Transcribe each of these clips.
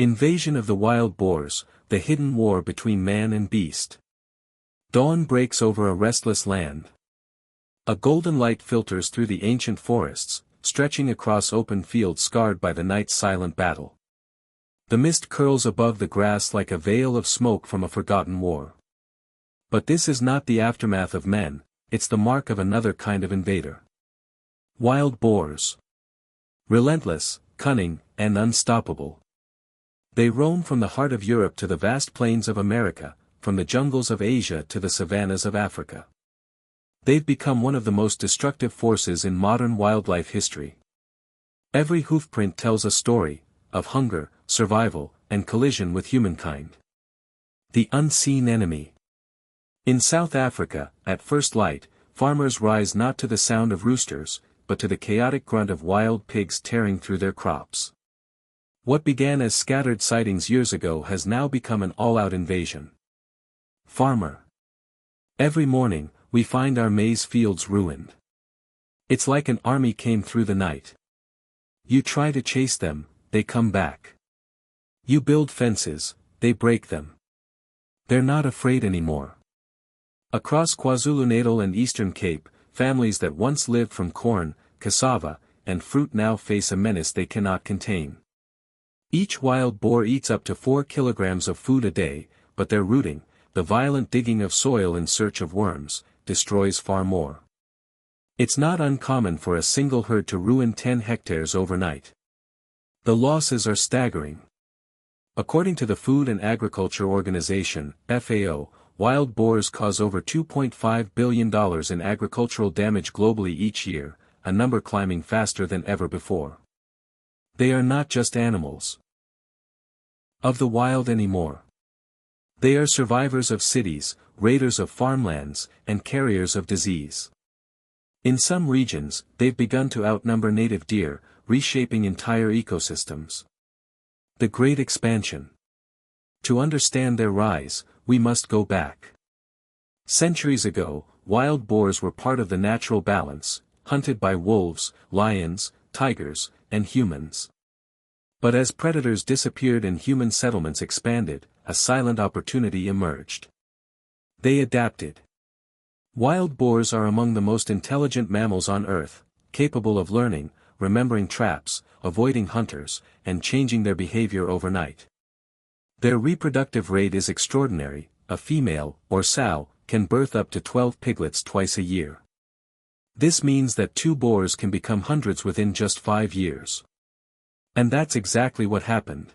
Invasion of the wild boars, the hidden war between man and beast. Dawn breaks over a restless land. A golden light filters through the ancient forests, stretching across open fields scarred by the night's silent battle. The mist curls above the grass like a veil of smoke from a forgotten war. But this is not the aftermath of men, it's the mark of another kind of invader. Wild boars. Relentless, cunning, and unstoppable. They roam from the heart of Europe to the vast plains of America, from the jungles of Asia to the savannas of Africa. They've become one of the most destructive forces in modern wildlife history. Every hoofprint tells a story, of hunger, survival, and collision with humankind. The unseen enemy. In South Africa, at first light, farmers rise not to the sound of roosters, but to the chaotic grunt of wild pigs tearing through their crops. What began as scattered sightings years ago has now become an all-out invasion. Farmer. Every morning, we find our maize fields ruined. It's like an army came through the night. You try to chase them, they come back. You build fences, they break them. They're not afraid anymore. Across KwaZulu-Natal and Eastern Cape, families that once lived from corn, cassava, and fruit now face a menace they cannot contain. Each wild boar eats up to 4 kilograms of food a day, but their rooting, the violent digging of soil in search of worms, destroys far more. It's not uncommon for a single herd to ruin 10 hectares overnight. The losses are staggering. According to the Food and Agriculture Organization, FAO, wild boars cause over $2.5 billion in agricultural damage globally each year, a number climbing faster than ever before. They are not just animals of the wild anymore. They are survivors of cities, raiders of farmlands, and carriers of disease. In some regions, they've begun to outnumber native deer, reshaping entire ecosystems. The Great Expansion. To understand their rise, we must go back. Centuries ago, wild boars were part of the natural balance, hunted by wolves, lions, tigers, and humans. But as predators disappeared and human settlements expanded, a silent opportunity emerged. They adapted. Wild boars are among the most intelligent mammals on Earth, capable of learning, remembering traps, avoiding hunters, and changing their behavior overnight. Their reproductive rate is extraordinary. A female, or sow, can birth up to 12 piglets twice a year. This means that 2 boars can become hundreds within just 5 years. And that's exactly what happened.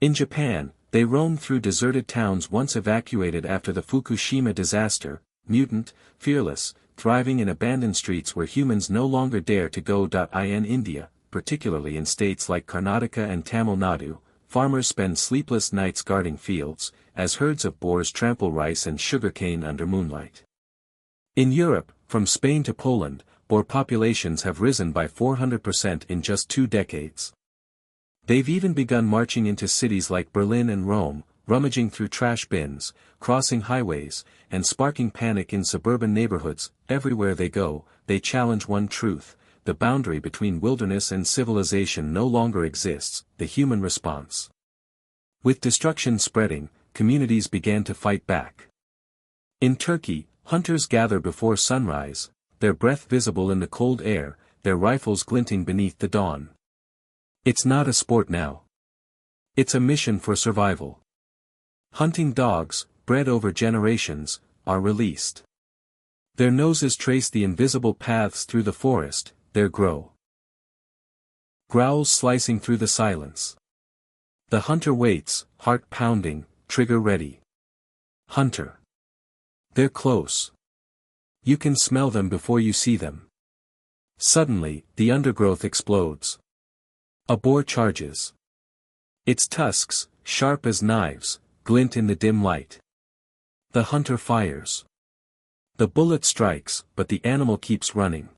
In Japan, they roamed through deserted towns once evacuated after the Fukushima disaster, mutant, fearless, thriving in abandoned streets where humans no longer dare to go. In India, particularly in states like Karnataka and Tamil Nadu, farmers spend sleepless nights guarding fields, as herds of boars trample rice and sugarcane under moonlight. In Europe, from Spain to Poland, boar populations have risen by 400% in just 2 decades. They've even begun marching into cities like Berlin and Rome, rummaging through trash bins, crossing highways, and sparking panic in suburban neighborhoods. Everywhere they go, they challenge one truth: the boundary between wilderness and civilization no longer exists, the human response. With destruction spreading, communities began to fight back. In Turkey, hunters gather before sunrise, their breath visible in the cold air, their rifles glinting beneath the dawn. It's not a sport now. It's a mission for survival. Hunting dogs, bred over generations, are released. Their noses trace the invisible paths through the forest, their growls slicing through the silence. The hunter waits, heart pounding, trigger ready. Hunter. They're close. You can smell them before you see them. Suddenly, the undergrowth explodes. A boar charges. Its tusks, sharp as knives, glint in the dim light. The hunter fires. The bullet strikes, but the animal keeps running.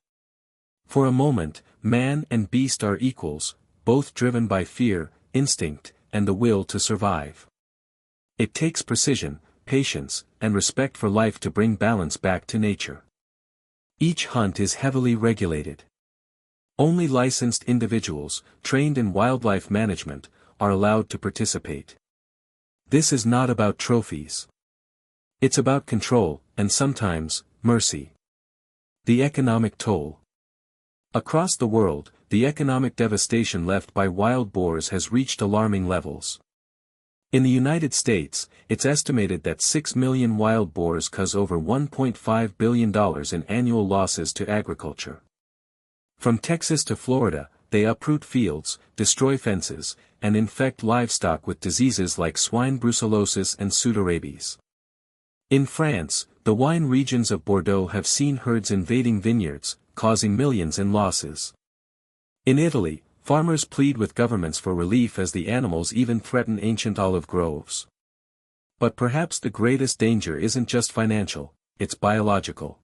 For a moment, man and beast are equals, both driven by fear, instinct, and the will to survive. It takes precision, patience, and respect for life to bring balance back to nature. Each hunt is heavily regulated. Only licensed individuals, trained in wildlife management, are allowed to participate. This is not about trophies. It's about control, and sometimes, mercy. The economic toll. Across the world, the economic devastation left by wild boars has reached alarming levels. In the United States, it's estimated that 6 million wild boars cause over $1.5 billion in annual losses to agriculture. From Texas to Florida, they uproot fields, destroy fences, and infect livestock with diseases like swine brucellosis and pseudorabies. In France, the wine regions of Bordeaux have seen herds invading vineyards, causing millions in losses. In Italy, farmers plead with governments for relief as the animals even threaten ancient olive groves. But perhaps the greatest danger isn't just financial, it's biological.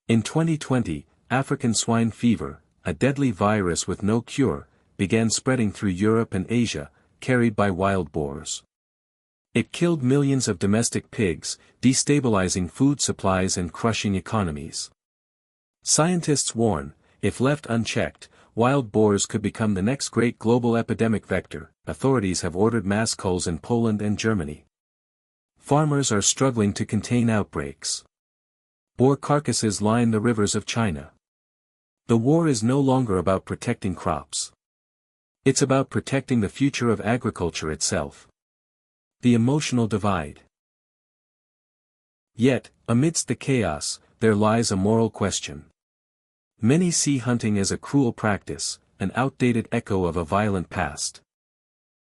In 2020, African swine fever, a deadly virus with no cure, began spreading through Europe and Asia, carried by wild boars. It killed millions of domestic pigs, destabilizing food supplies and crushing economies. Scientists warn, if left unchecked, wild boars could become the next great global epidemic vector. Authorities have ordered mass culls in Poland and Germany. Farmers are struggling to contain outbreaks. Boar carcasses line the rivers of China. The war is no longer about protecting crops. It's about protecting the future of agriculture itself. The emotional divide. Yet, amidst the chaos, there lies a moral question. Many see hunting as a cruel practice, an outdated echo of a violent past.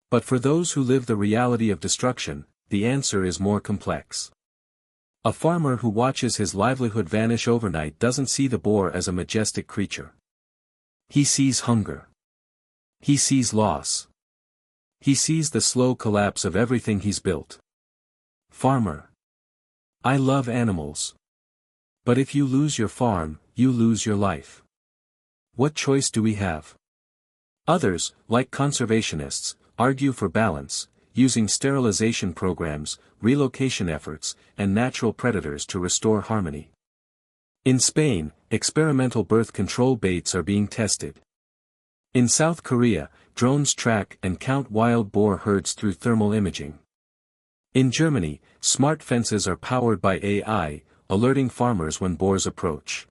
But for those who live the reality of destruction, the answer is more complex. A farmer who watches his livelihood vanish overnight doesn't see the boar as a majestic creature. He sees hunger. He sees loss. He sees the slow collapse of everything he's built. Farmer. I love animals. But if you lose your farm, you lose your life. What choice do we have? Others, like conservationists, argue for balance, using sterilization programs, relocation efforts, and natural predators to restore harmony. In Spain, experimental birth control baits are being tested. In South Korea, drones track and count wild boar herds through thermal imaging. In Germany, smart fences are powered by AI, alerting farmers when boars approach.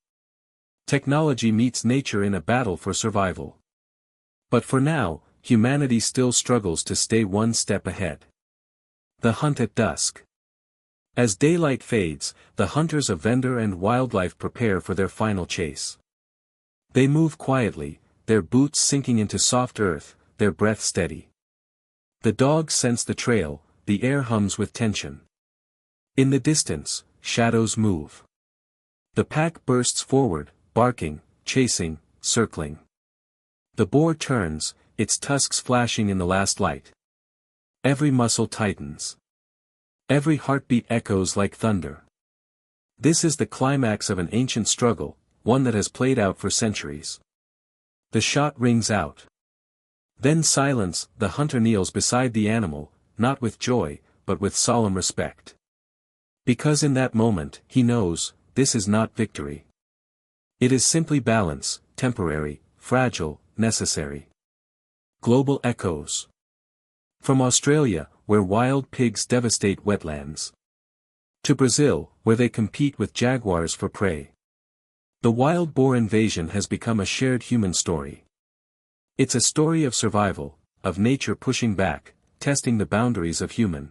Technology meets nature in a battle for survival. But for now, humanity still struggles to stay one step ahead. The hunt at dusk. As daylight fades, the hunters of Vendor&Wildlife prepare for their final chase. They move quietly, their boots sinking into soft earth, their breath steady. The dogs sense the trail, the air hums with tension. In the distance, shadows move. The pack bursts forward, barking, chasing, circling. The boar turns, its tusks flashing in the last light. Every muscle tightens. Every heartbeat echoes like thunder. This is the climax of an ancient struggle, one that has played out for centuries. The shot rings out. Then silence, the hunter kneels beside the animal, not with joy, but with solemn respect. Because in that moment, he knows, this is not victory. It is simply balance, temporary, fragile, necessary. Global echoes. From Australia, where wild pigs devastate wetlands, to Brazil, where they compete with jaguars for prey. The wild boar invasion has become a shared human story. It's a story of survival, of nature pushing back, testing the boundaries of human